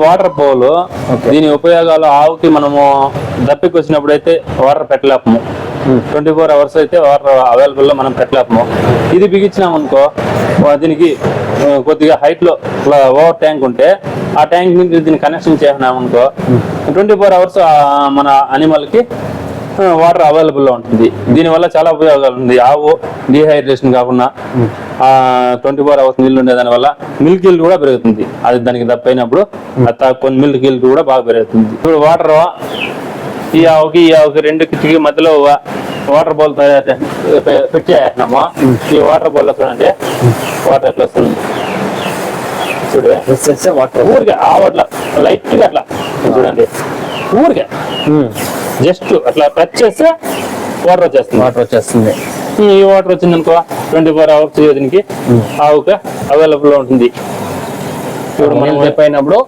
Water bowl దీని ఉపయోగాలు ఆవుకి మనము దప్పికి వచ్చినప్పుడు అయితే వాటర్ పెట్టలేము. 24 hours అయితే వాటర్ అవైలబుల్ లో మనం పెట్టలేము. ఇది బిగించినాం అనుకో దీనికి కొద్దిగా హైట్ లో ఓవర్ ట్యాంక్ ఉంటే ఆ ట్యాంక్ నుంచి దీన్ని కనెక్షన్ చేసినాం అనుకో 24 hours మన అనిమల్ కి వాటర్ అవైలబుల్ లో ఉంటుంది. దీనివల్ల చాలా ఉపయోగాలు ఉంది. ఆవు డిహైడ్రేషన్ కాకుండా 24 hours నీళ్ళు ఉండే దాని వల్ల మిల్క్ ఈల్డ్ కూడా పెరుగుతుంది. అది దానికి దప్పైనప్పుడు అది తాక్కుని మిల్క్ ఈల్డ్ కూడా బాగా పెరుగుతుంది. ఇప్పుడు వాటర్ ఈ ఆవుకి రెండుకి మధ్యలో వాటర్ బౌల్ పెట్టేసినాము. ఈ వాటర్ బౌల్ చూడండి వాటర్ ఎట్లా వస్తుంది చూడు. వాటర్ ఊరికే ఆవట్లా లైట్ గా అట్లా చూడండి ఊరికే జస్ట్ అట్లా టచ్ చేస్తే వాటర్ వచ్చేస్తుంది. ఈ వాటర్ వచ్చింది అనుకో 24 hours దీనికి ఆవుగా అవైలబుల్ లో ఉంటుంది. ఇప్పుడు మనం చెప్పినప్పుడు